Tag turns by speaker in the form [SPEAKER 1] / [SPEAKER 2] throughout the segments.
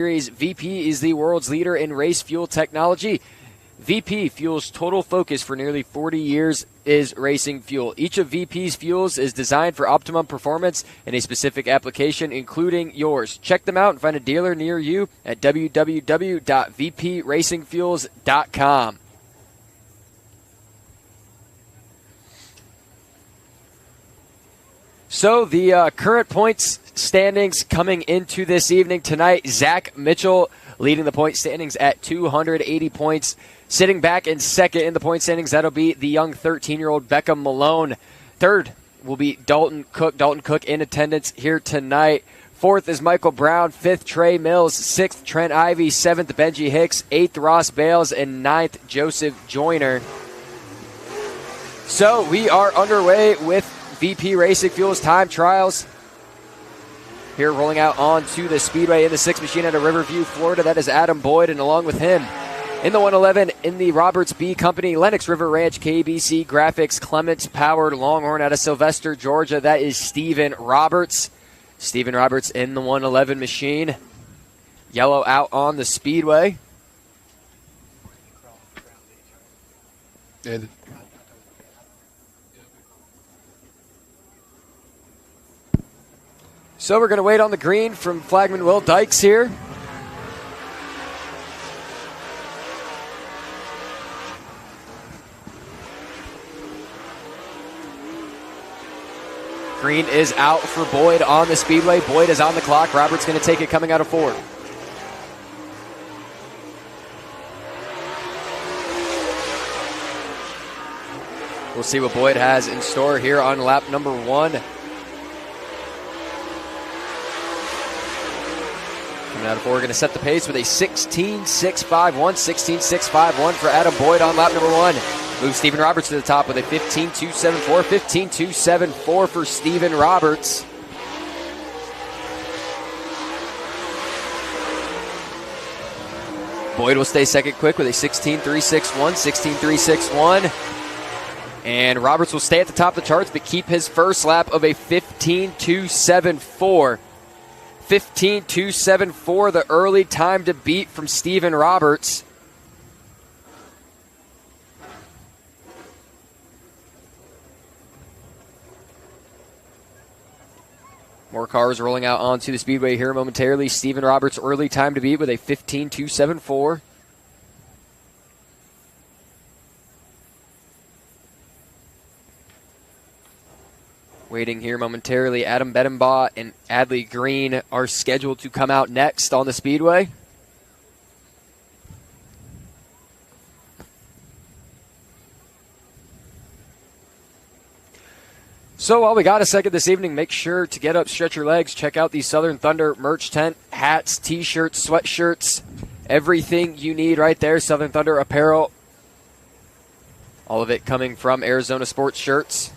[SPEAKER 1] Series. VP is the world's leader in race fuel technology. VP Fuel's total focus for nearly 40 years is racing fuel. Each of VP's fuels is designed for optimum performance in a specific application, including yours. Check them out and find a dealer near you at www.vpracingfuels.com. So the current points standings coming into this evening tonight, Zach Mitchell leading the point standings at 280 points. Sitting back in second in the point standings, that'll be the young 13-year-old Becca Malone. Third will be Dalton Cook. Dalton Cook in attendance here tonight. Fourth is Michael Brown. Fifth, Trey Mills. Sixth, Trent Ivey. Seventh, Benji Hicks. Eighth, Ross Bales. And ninth, Joseph Joyner. So we are underway with VP Racing Fuels time trials. Here rolling out onto the Speedway in the 6 machine out of Riverview, Florida. That is Adam Boyd, and along with him in the 111 in the Roberts B Company, Lennox River Ranch, KBC Graphics, Clements Powered Longhorn out of Sylvester, Georgia. That is Steven Roberts. Steven Roberts in the 111 machine. Yellow out on the Speedway.
[SPEAKER 2] And
[SPEAKER 1] so we're going to wait on the green from flagman Will Dykes here. Green is out for Boyd on the Speedway. Boyd is on the clock. Roberts going to take it coming out of 4. We'll see what Boyd has in store here on lap number 1. Coming out of 4, going to set the pace with a 16.651. 16.651 for Adam Boyd on lap number 1. Moves Steven Roberts to the top with a 15.274. 15.274 for Steven Roberts. Boyd will stay second quick with a 16.361. 16.361. And Roberts will stay at the top of the charts but keep his first lap of a 15.274. 15.274, the early time to beat from Steven Roberts. More cars rolling out onto the Speedway here momentarily. Steven Roberts' early time to beat with a 15.274. Waiting here momentarily, Adam Bedenbaugh and Adley Green are scheduled to come out next on the Speedway. So while we got a second this evening, make sure to get up, stretch your legs, check out the Southern Thunder merch tent, hats, t-shirts, sweatshirts, everything you need right there. Southern Thunder apparel, all of it coming from Arizona Sports Shirts.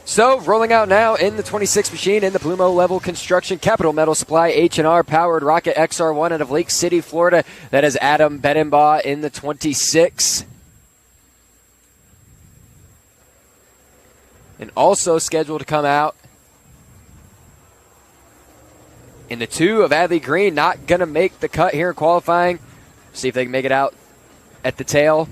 [SPEAKER 1] So, rolling out now in the 26 machine in the Plumo Level Construction Capital Metal Supply H&R Powered Rocket XR1 out of Lake City, Florida. That is Adam Bedenbaugh in the 26. And also scheduled to come out in the 2 of Adley Green. Not going to make the cut here in qualifying. See if they can make it out at the tail.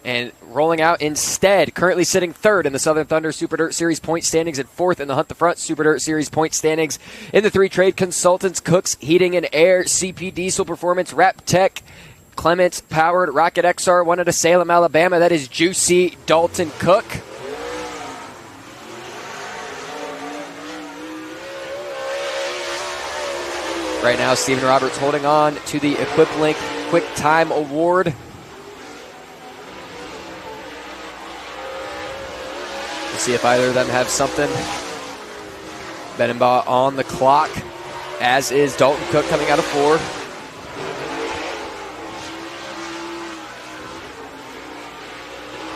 [SPEAKER 1] And rolling out instead, currently sitting 3rd in the Southern Thunder Super Dirt Series point standings and 4th in the Hunt the Front Super Dirt Series point standings. In the 3 trade consultants, Cooks Heating and Air, CP Diesel Performance, Rap Tech, Clements Powered, Rocket XR1 out of Salem, Alabama. That is Juicy Dalton Cook. Right now, Steven Roberts holding on to the EquipLink Quick Time Award. We'll see if either of them have something. Bedenbaugh on the clock, as is Dalton Cook coming out of 4.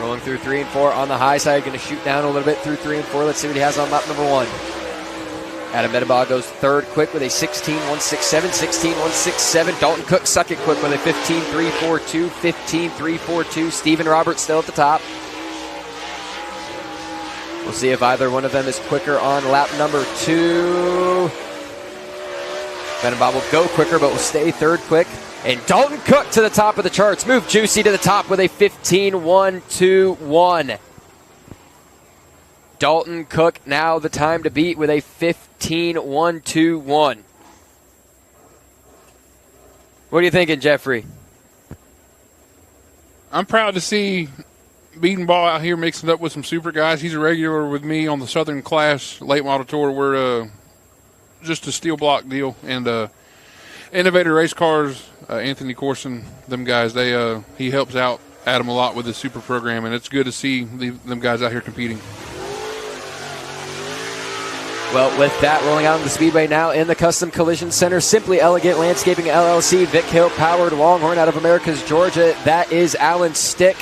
[SPEAKER 1] Rolling through 3 and 4 on the high side. Going to shoot down a little bit through 3 and 4. Let's see what he has on lap number 1. Adam Bedenbaugh goes 3rd quick with a 16.167. 16.167. Dalton Cook second quick with a 15.342. 15.342. Steven Roberts still at the top. We'll see if either one of them is quicker on lap number 2. Bob will go quicker, but will stay third quick. And Dalton Cook to the top of the charts. Move Juicy to the top with a 15-1-2-1. Dalton Cook now the time to beat with a 15-1-2-1. What are you thinking, Jeffrey?
[SPEAKER 2] I'm proud to see Beaton Ball out here mixing up with some super guys. He's a regular with me on the Southern Clash late model tour. We're just a steel block deal. And Innovator Race Cars, Anthony Corson, them guys, he helps out Adam a lot with the super program, and it's good to see them guys out here competing.
[SPEAKER 1] Well, with that, rolling out in the Speedway now in the Custom Collision Center, Simply Elegant Landscaping LLC, Vic Hill Powered Longhorn out of Americas, Georgia. That is Alan Stick.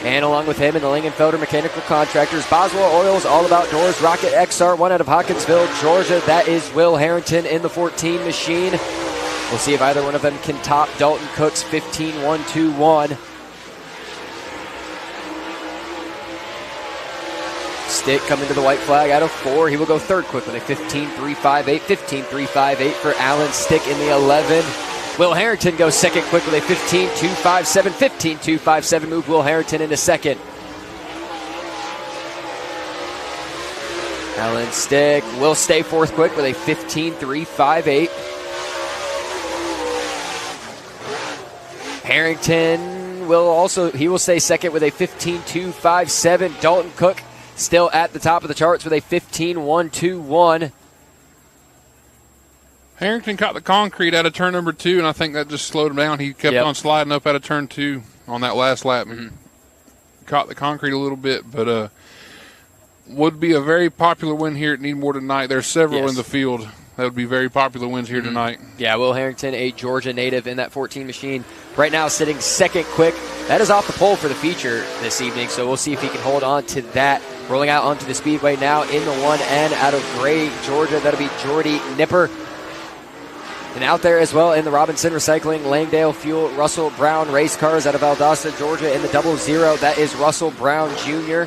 [SPEAKER 1] And along with him in the Lingenfelder Mechanical Contractors, Boswell Oils, All About Doors, Rocket XR1 out of Hawkinsville, Georgia. That is Will Harrington in the 14 machine. We'll see if either one of them can top Dalton Cook's 15-1-2-1. Stick coming to the white flag out of 4. He will go third quick with a 15-3-5-8. 15-3-5-8 for Alan Stick in the 11. Will Harrington goes second quick with a 15-2-5-7. 15-2-5-7 move Will Harrington into second. Alan Stick will stay fourth quick with a 15-3-5-8. Harrington will stay second with a 15-2-5-7. Dalton Cook still at the top of the charts with a 15-1-2-1.
[SPEAKER 2] Harrington caught the concrete out of turn number 2, and I think that just slowed him down. He kept on sliding up out of turn 2 on that last lap. Mm-hmm. Caught the concrete a little bit, but would be a very popular win here at Needmore tonight. There's several in the field that would be very popular wins here tonight.
[SPEAKER 1] Yeah, Will Harrington, a Georgia native in that 14 machine, right now sitting second quick. That is off the pole for the feature this evening, so we'll see if he can hold on to that. Rolling out onto the Speedway now in the 1N out of Gray, Georgia. That'll be Jordy Nipper. And out there as well in the Robinson Recycling, Langdale Fuel, Russell Brown Race Cars out of Valdosta, Georgia in the 00. That is Russell Brown Jr.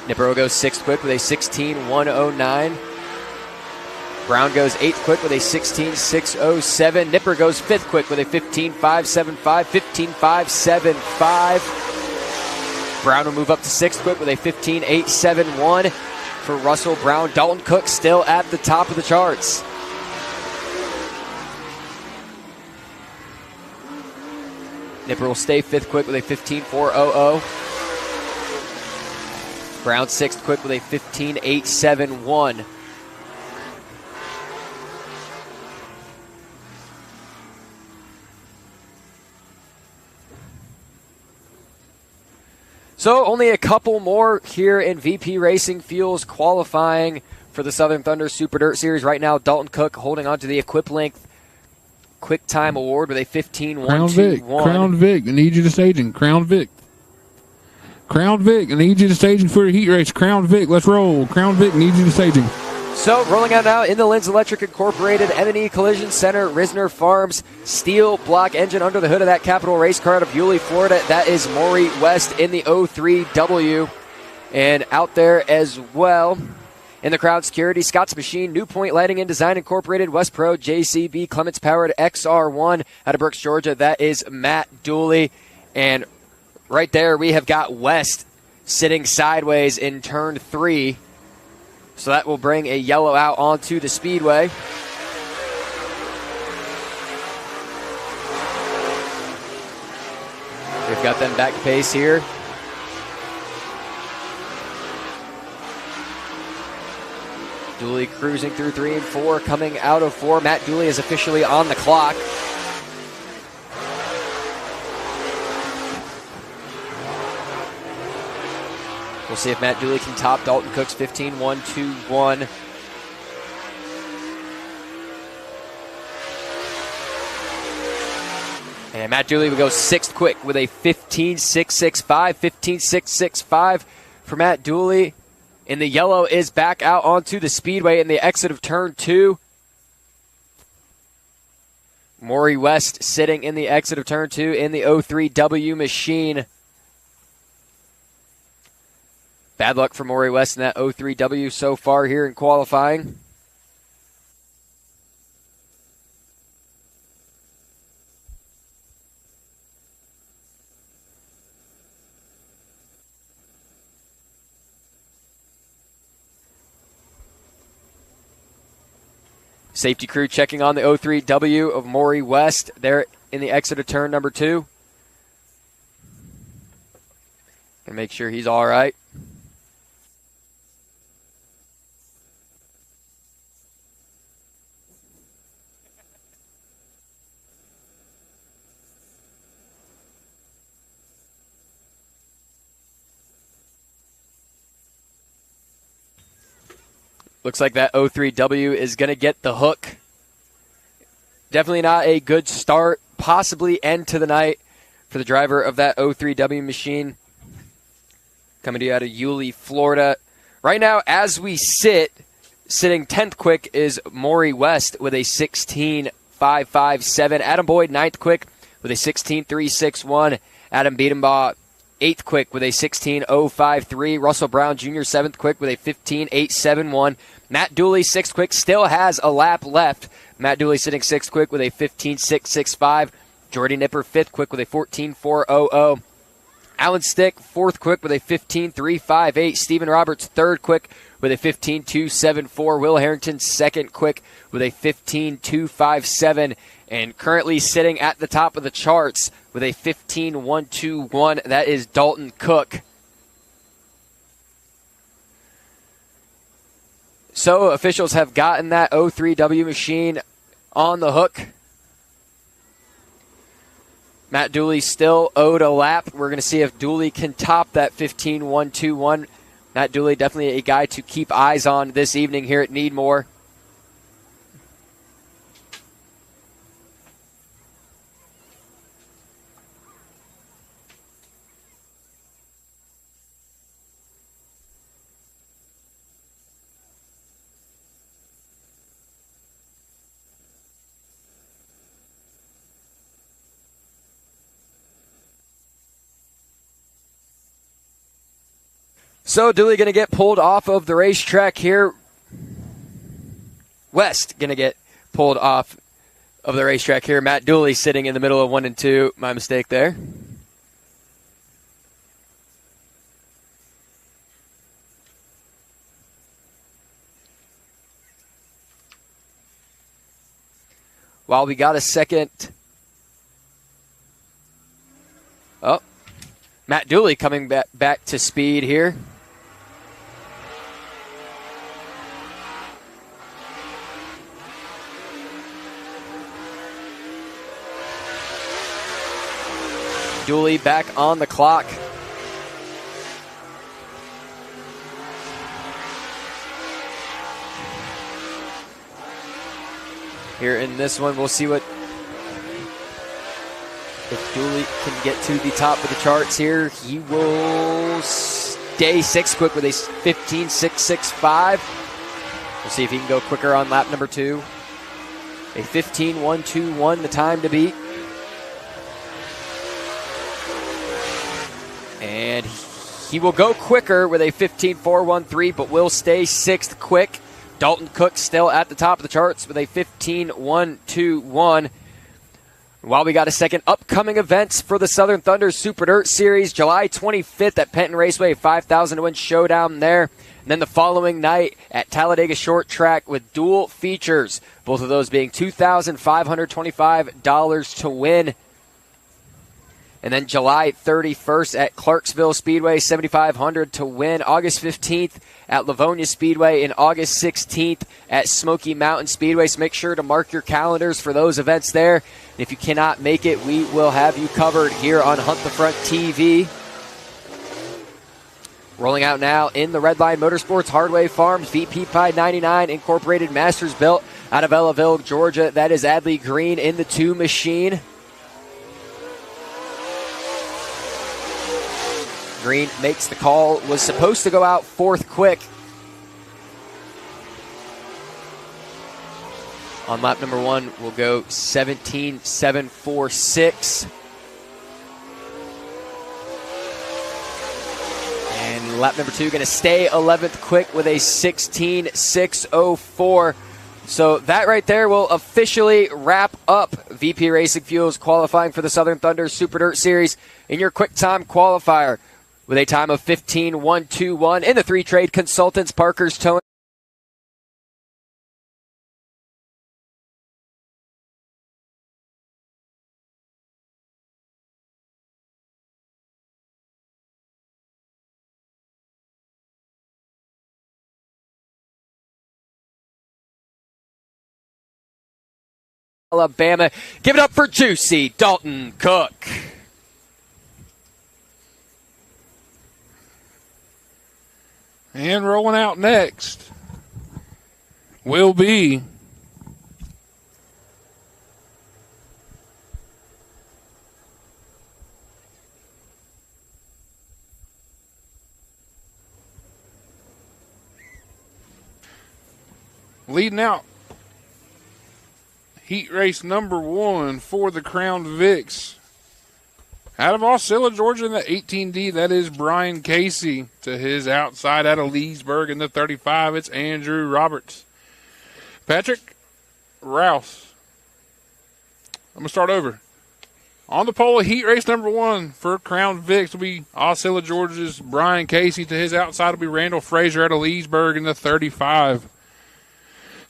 [SPEAKER 1] Nipper goes sixth quick with a 16-109. Brown goes eighth quick with a 16-607. Nipper goes fifth quick with a 15-575. 15-575. Brown will move up to sixth quick with a 15-871 for Russell Brown. Dalton Cook still at the top of the charts. Nipper will stay fifth quick with a 15-400. Brown sixth quick with a 15-871. So only a couple more here in VP Racing Fuels qualifying for the Southern Thunder Super Dirt Series. Right now, Dalton Cook holding on to the Equip Length Quick Time Award with a 15-1-2-1.
[SPEAKER 2] Crown Vic, I need you to staging. Crown Vic, I need you to staging for a heat race. Crown Vic, let's roll. Crown Vic, need you to staging.
[SPEAKER 1] So, rolling out now in the Linz Electric Incorporated M&E Collision Center, Risner Farms, steel block engine under the hood of that Capital race car out of Yulee, Florida. That is Maury West in the 03W. And out there as well in the crowd security, Scott's Machine, New Point Lighting and Design Incorporated, West Pro, JCB, Clements Powered, XR1 out of Brooks, Georgia. That is Matt Dooley. And right there we have got West sitting sideways in turn 3. So that will bring a yellow out onto the Speedway. We've got them back to pace here. Dooley cruising through 3 and 4, coming out of 4. Matt Dooley is officially on the clock. We'll see if Matt Dooley can top Dalton Cook's 15-1-2-1. And Matt Dooley will go sixth quick with a 15-6-6-5. 15-6-6-5 for Matt Dooley. And the yellow is back out onto the Speedway in the exit of turn 2. Maury West sitting in the exit of turn 2 in the 03W machine. Bad luck for Maury West in that 03W so far here in qualifying. Safety crew checking on the 03W of Maury West there in the exit of turn number 2. And make sure he's all right. Looks like that 03W is going to get the hook. Definitely not a good start, possibly end to the night for the driver of that 03W machine. Coming to you out of Yulee, Florida. Right now, as we sitting 10th quick is Maury West with a 16.557. Adam Boyd, 9th quick with a 16.361. Adam Biedenbaugh, 8th quick with a 16.053. Russell Brown Jr., 7th quick with a 15.871. Matt Dooley, 6th quick, still has a lap left. Matt Dooley sitting 6th quick with a 15.665. Jordy Nipper, 5th quick with a 14.400. Alan Stick, 4th quick with a 15.358. Stephen Roberts, 3rd quick with a 15.274. Will Harrington, 2nd quick with a 15.257. And currently sitting at the top of the charts with a 15.121. That is Dalton Cook. So officials have gotten that 03W machine on the hook. Matt Dooley still owed a lap. We're going to see if Dooley can top that 15.121. Matt Dooley definitely a guy to keep eyes on this evening here at Needmore. So Dooley going to get pulled off of the racetrack here. West going to get pulled off of the racetrack here. Matt Dooley sitting in the middle of 1 and 2. My mistake there. While we got a second. Oh, Matt Dooley coming back to speed here. Dooley back on the clock. Here in this one, we'll see what if Dooley can get to the top of the charts here. He will stay 6th quick with a 15.665. We'll see if he can go quicker on lap number 2. A 15.121, the time to beat. And he will go quicker with a 15.413, but will stay 6th quick. Dalton Cook still at the top of the charts with a 15.121. While we got a second, upcoming events for the Southern Thunder Super Dirt Series, July 25th at Penton Raceway, 5,000 to win showdown there. And then the following night at Talladega Short Track with dual features, both of those being $2,525 to win. And then July 31st at Clarksville Speedway, $7,500 to win. August 15th at Livonia Speedway and August 16th at Smoky Mountain Speedway. So make sure to mark your calendars for those events there. And if you cannot make it, we will have you covered here on Hunt the Front TV. Rolling out now in the Red Line Motorsports Hardway Farms, VP Pie 99 Incorporated Masters built out of Ellaville, Georgia. That is Adley Green in the 2 machine. Green makes the call, was supposed to go out 4th quick. On lap number 1, we'll go 17.746. And lap number 2, going to stay 11th quick with a 16.604. So that right there will officially wrap up VP Racing Fuels qualifying for the Southern Thunder Super Dirt Series in your quick time qualifier with a time of 15.121 in the 3 trade consultants, Parker's Towing. Alabama. Give it up for Juicy Dalton Cook.
[SPEAKER 2] And rolling out next will be leading out heat race number 1 for the Crown Vics. Out of Osceola, Georgia in the 18D, that is Brian Casey. To his outside out of Leesburg in the 35, it's Andrew Roberts. Patrick Rouse. I'm going to start over. On the pole, heat race number 1 for Crown Vics will be Osceola, Georgia's Brian Casey. To his outside will be Randall Frazier out of Leesburg in the 35.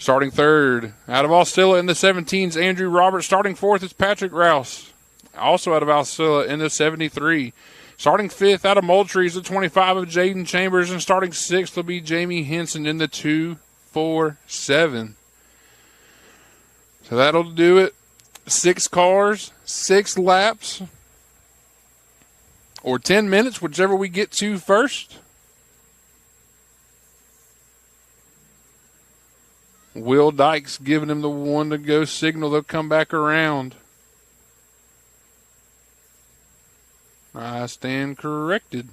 [SPEAKER 2] Starting 3rd, out of Osceola in the 17s, Andrew Roberts. Starting 4th is Patrick Rouse, also out of Osceola in the 73. Starting 5th, out of Moultrie is the 25 of Jaden Chambers, and starting 6th will be Jamie Henson in the 247. So that'll do it. 6 cars, 6 laps, or 10 minutes, whichever we get to first. Will Dykes giving him the 1 to go signal. They'll come back around. I stand corrected.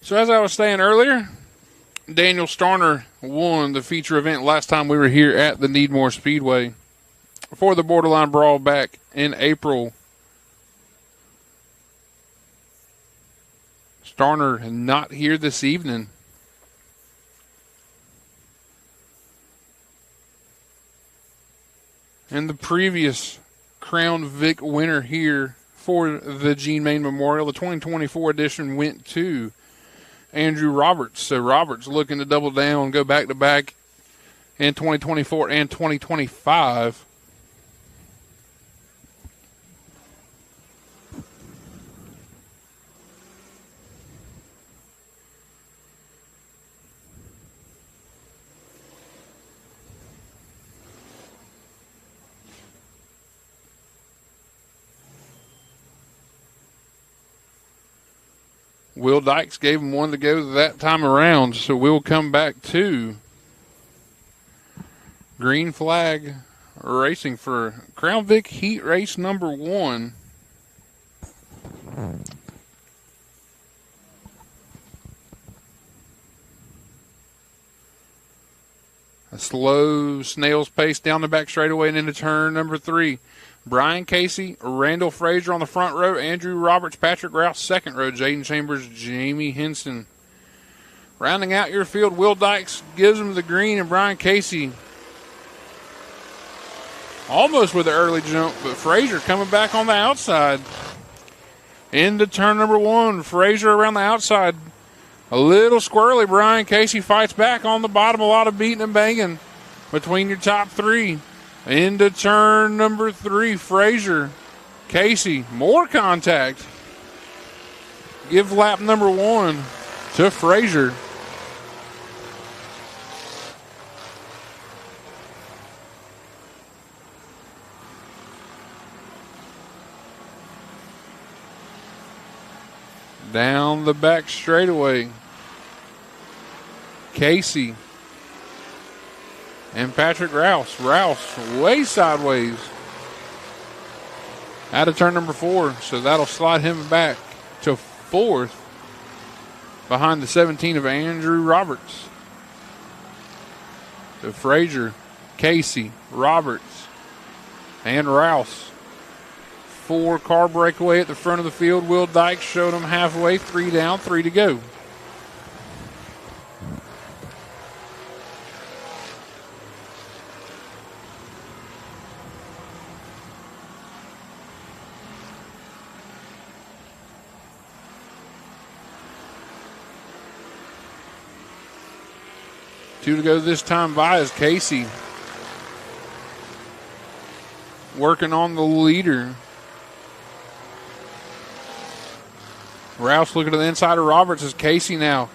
[SPEAKER 2] So as I was saying earlier, Daniel Starner won the feature event last time we were here at the Needmore Speedway for the Borderline Brawl back in April. Starner not here this evening. And the previous Crown Vic winner here for the Gene Maine Memorial, the 2024 edition, went to Andrew Roberts. So Roberts looking to double down, go back-to-back in 2024 and 2025. Will Dykes gave him 1 to go that time around, so we'll come back to green flag racing for Crown Vic heat race number 1. A slow snail's pace down the back straightaway and into turn number 3. Brian Casey, Randall Frazier on the front row, Andrew Roberts, Patrick Rouse, second row, Jaden Chambers, Jamie Henson. Rounding out your field, Will Dykes gives him the green, and Brian Casey almost with an early jump, but Frazier coming back on the outside. Into turn number 1, Frazier around the outside. A little squirrely, Brian Casey fights back on the bottom, a lot of beating and banging between your top 3. Into turn number 3, Frazier, Casey, more contact. Give lap number 1 to Frazier. Down the back straightaway, Casey and Patrick Rouse. Rouse way sideways out of turn number 4, so that'll slide him back to 4th behind the 17 of Andrew Roberts. So Frazier, Casey, Roberts, and Rouse. 4-car breakaway at the front of the field. Will Dykes showed them halfway. 3 down, 3 to go. Two to go this time by is Casey working on the leader. Rouse looking to the inside of Roberts as Casey now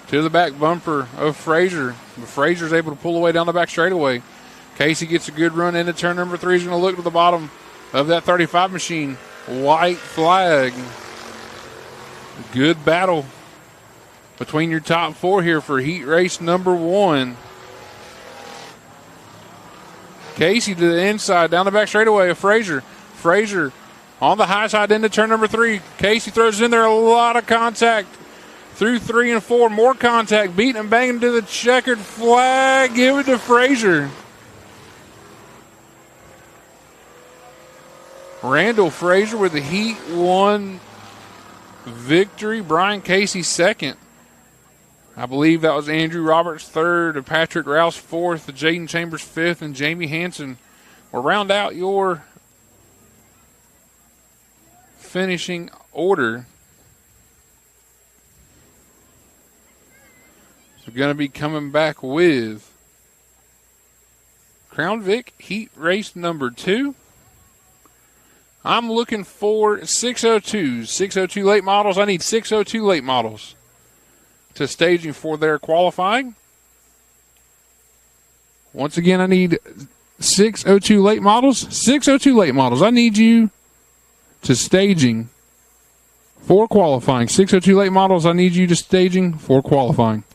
[SPEAKER 2] to the back bumper of Frazier. But Frazier's able to pull away down the back straightaway. Casey gets a good run into turn number 3. He's going to look to the bottom of that 35 machine. White flag. Good battle between your top 4 here for heat race number 1. Casey to the inside, down the back straightaway of Frazier. Frazier on the high side into turn number 3. Casey throws in there a lot of contact through 3 and 4. More contact, beating and banging to the checkered flag. Give it to Frazier. Randall Frazier with the Heat 1 victory. Brian Casey second. I believe that was Andrew Roberts third, Patrick Rouse fourth, Jaden Chambers fifth, and Jamie Hansen will round out your finishing order. So we're going to be coming back with Crown Vic Heat Race number 2. I'm looking for 602s, 602 late models. I need 602 late models to staging for their qualifying. Once again, I need 602 late models. 602 late models. I need you to staging for qualifying. 602 late models. I need you to staging for qualifying.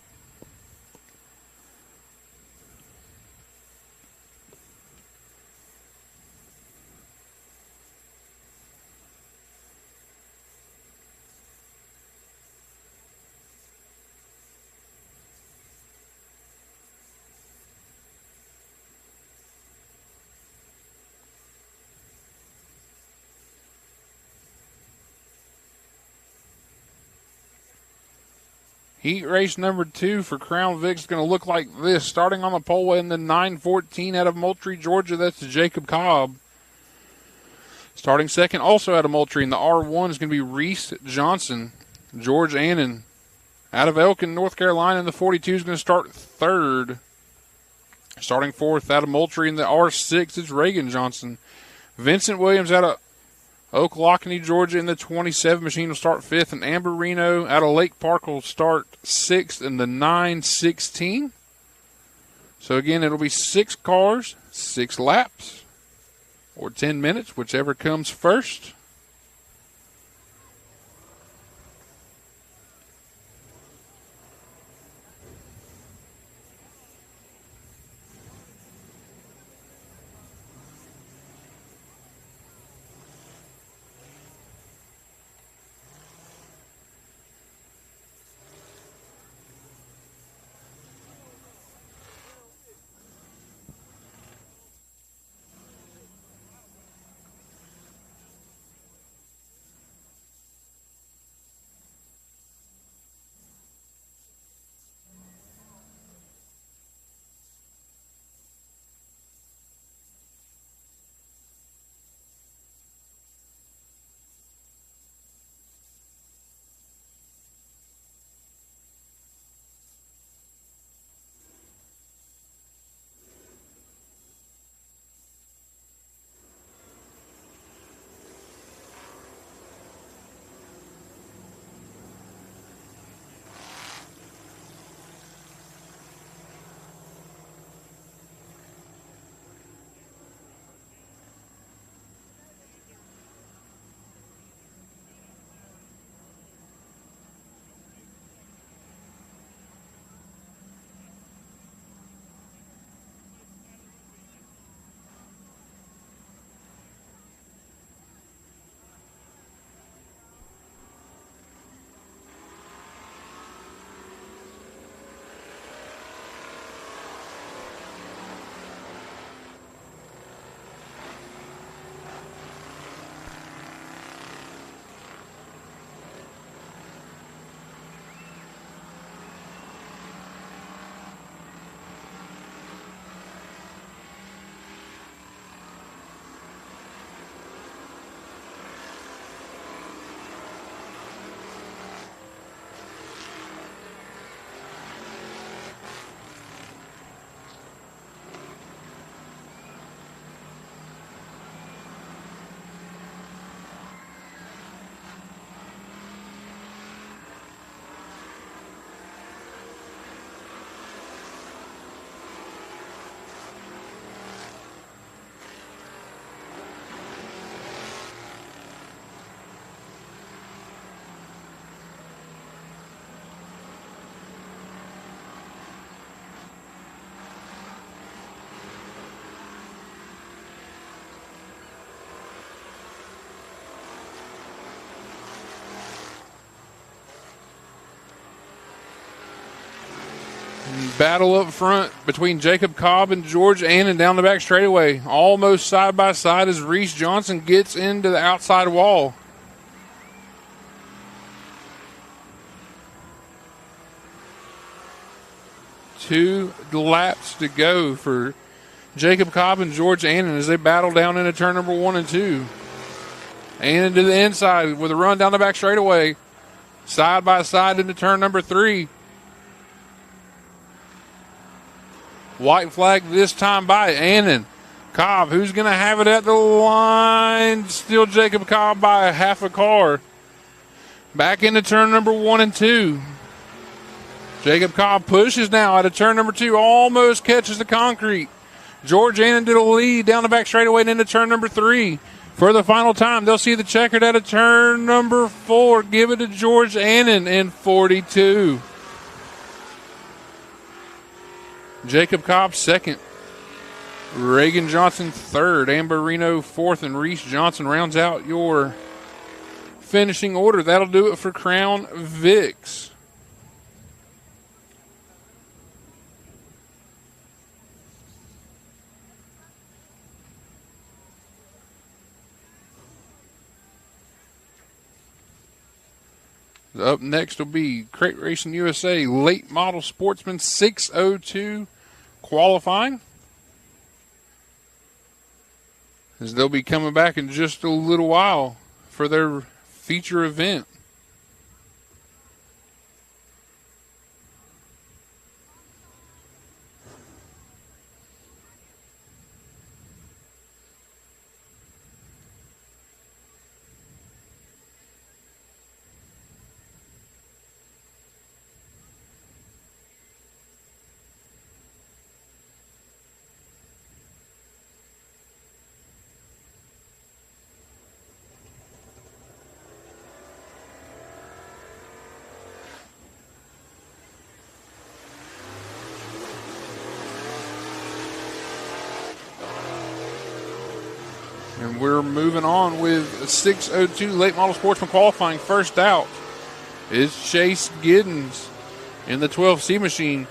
[SPEAKER 2] Heat race number 2 for Crown Vic is going to look like this. Starting on the pole in the 914 out of Moultrie, Georgia, that's Jacob Cobb. Starting second, also out of Moultrie in the R1 is going to be Reese Johnson. George Annan out of Elkin, North Carolina in the 42 is going to start third. Starting fourth out of Moultrie in the R6 is Reagan Johnson. Vincent Williams out of Ocklawakanee, Georgia in the 27 machine will start fifth, and Amber Reno out of Lake Park will start sixth in the 916. So again, it'll be 6 cars, 6 laps, or 10 minutes, whichever comes first. Battle up front between Jacob Cobb and George Annan down the back straightaway. Almost side by side as Reese Johnson gets into the outside wall. Two laps to go for Jacob Cobb and George Annan as they battle down into turn number 1 and 2. Annan to the inside with a run down the back straightaway. Side by side into turn number 3. White flag this time by Annan. Cobb, who's going to have it at the line? Still Jacob Cobb by a half a car. Back into turn number 1 and 2. Jacob Cobb pushes now out of turn number 2. Almost catches the concrete. George Annan to the lead down the back straightaway and into turn number 3. For the final time, they'll see the checkered out of turn number 4. Give it to George Annan in 42. Jacob Cobb second. Reagan Johnson third. Amberino fourth. And Reese Johnson rounds out your finishing order. That'll do it for Crown Vics. Up next will be Crate Racing USA Late Model Sportsman 602 qualifying. As they'll be coming back in just a little while for their feature event. And we're moving on with 602 Late Model Sportsman qualifying. First out is Chase Giddens in the 12C machine.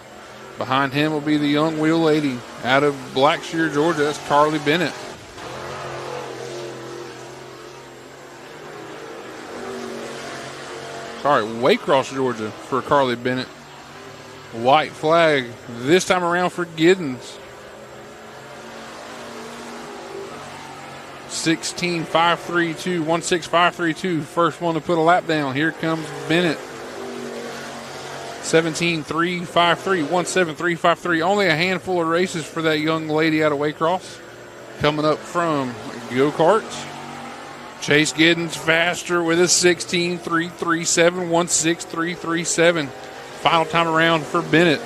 [SPEAKER 2] Behind him will be the young wheel lady out of Blackshear, Georgia. That's Carly Bennett. Sorry, Waycross, Georgia for Carly Bennett. White flag this time around for Giddens. 16.532, 16532. First one to put a lap down. Here comes Bennett. 17.353, 17353. Only a handful of races for that young lady out of Waycross. Coming up from go-karts. Chase Giddens faster with a 16.337, 16337. Final time around for Bennett.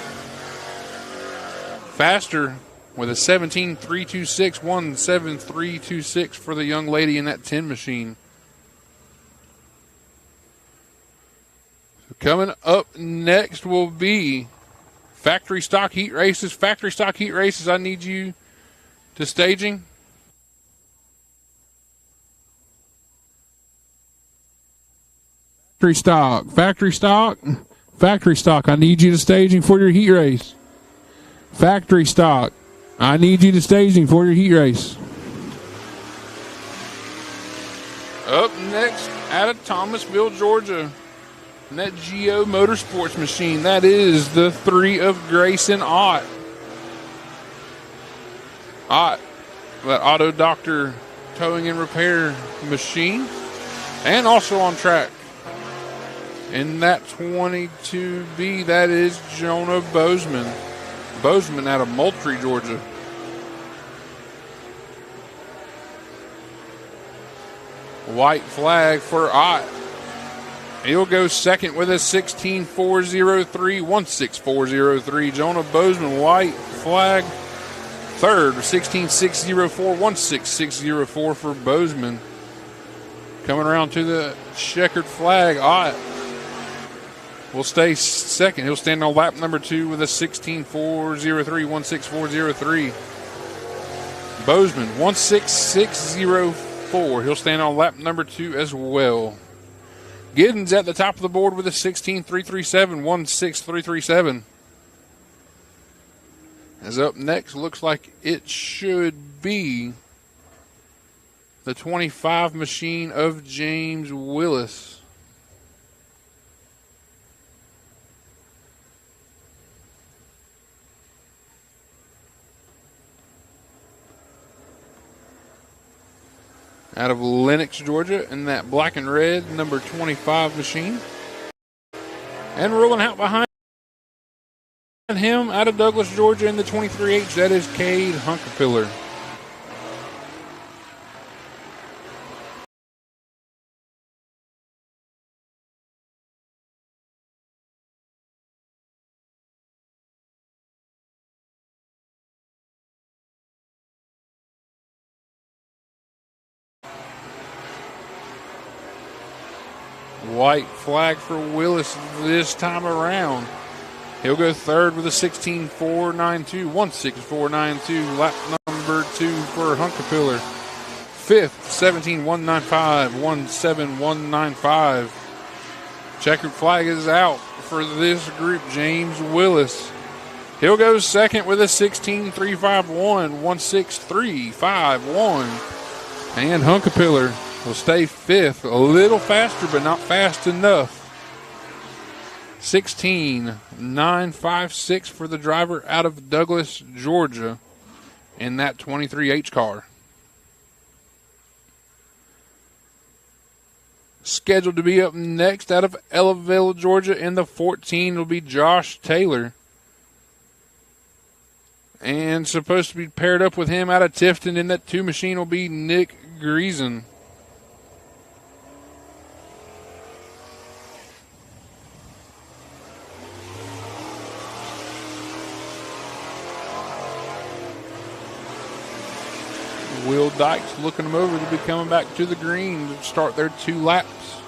[SPEAKER 2] Faster with a 17.326, 17326 for the young lady in that 10 machine. So coming up next will be factory stock heat races. Factory stock heat races, I need you to staging. Factory stock, I need you to staging for your heat race. Factory stock, I need you to staging for your heat race. Up next, out of Thomasville, Georgia, and that Geo Motorsports machine, that is the 3 of Grayson Ott. Ott, that Auto Doctor towing and repair machine, and also on track. In that 22B, that is Jonah Bozeman. Bozeman out of Moultrie, Georgia. White flag for Ott. He'll go second with a 16.403, 16403. Jonah Bozeman, white flag. Third, 16.604, 16604 for Bozeman. Coming around to the checkered flag, Ott will stay second. He'll stand on lap number 2 with a 16.403, 16403. Bozeman, 16604. He'll stand on lap number 2 as well. Giddens at the top of the board with a 16.337, 16337. As up next, looks like it should be the 25 machine of James Willis. Out of Lenox, Georgia, in that black and red number 25 machine. And rolling out behind him out of Douglas, Georgia, in the 23H, that is Cade Hunkapiller. White flag for Willis this time around. He'll go third with a 16.492, 16492, lap number 2 for Hunkapiller. Fifth, 17.195, 17195. Checkered flag is out for this group, James Willis. He'll go second with a 16.351, 16351. And Hunkapiller will stay fifth, a little faster, but not fast enough. 16.956 for the driver out of Douglas, Georgia, in that 23H car. Scheduled to be up next out of Ellaville, Georgia, in the 14 will be Josh Taylor. And supposed to be paired up with him out of Tifton in that 2 machine will be Nick Greason. Will Dykes looking them over to be coming back to the green to start their 2 laps.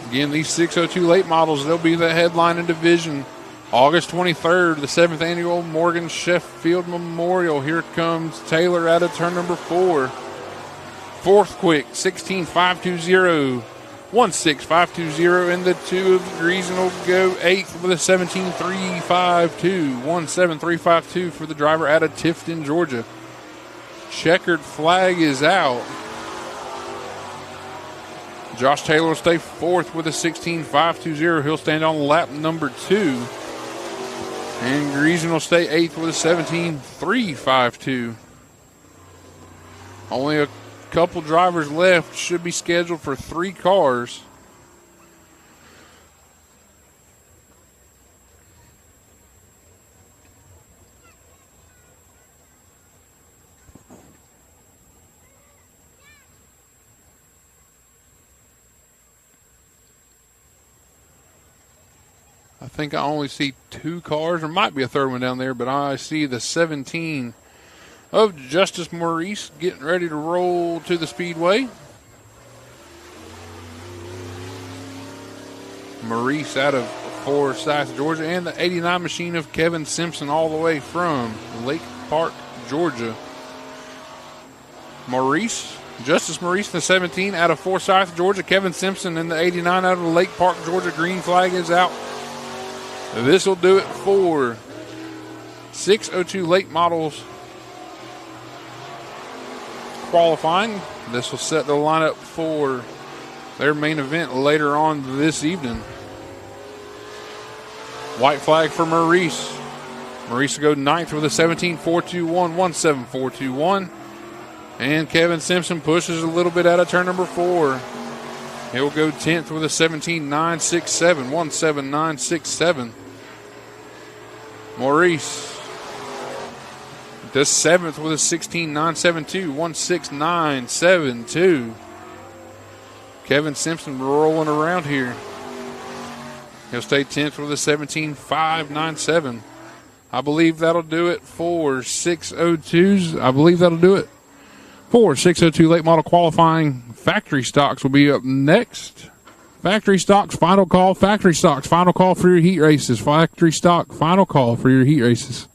[SPEAKER 2] Again, these 602 late models, they'll be the headline in division. August 23rd, the 7th annual Morgan Sheffield Memorial. Here comes Taylor out of turn number 4. Fourth quick, 16.520, 16520, and the 2 of Greason will go 8th with a 17.352, 17352 for the driver out of Tifton, Georgia. Checkered flag is out. Josh Taylor will stay 4th with a 16.520. He'll stand on lap number 2. And Greason will stay 8th with a 17.352. Only a couple drivers left, should be scheduled for 3 cars. I think I only see 2 cars. There might be a third one down there, but I see the 17 of Justice Maurice getting ready to roll to the speedway. Maurice out of Forsyth, Georgia, and the 89 machine of Kevin Simpson all the way from Lake Park, Georgia. Justice Maurice, the 17 out of Forsyth, Georgia. Kevin Simpson in the 89 out of Lake Park, Georgia. Green flag is out. This will do it for 602 late models qualifying. This will set the lineup for their main event later on this evening. White flag for Maurice. Maurice will go 9th with a 17.421, 17421. And Kevin Simpson pushes a little bit out of turn number 4. He'll go 10th with a 17.967, 17967. Maurice does 7th with a 16.972, 16972. Kevin Simpson rolling around here. He'll stay 10th with a 17.597. I believe that'll do it for 602s. I believe that'll do it for 602 late model qualifying. Factory stocks will be up next. Factory stocks, final call. Factory stocks, final call for your heat races. Factory stock, final call for your heat races.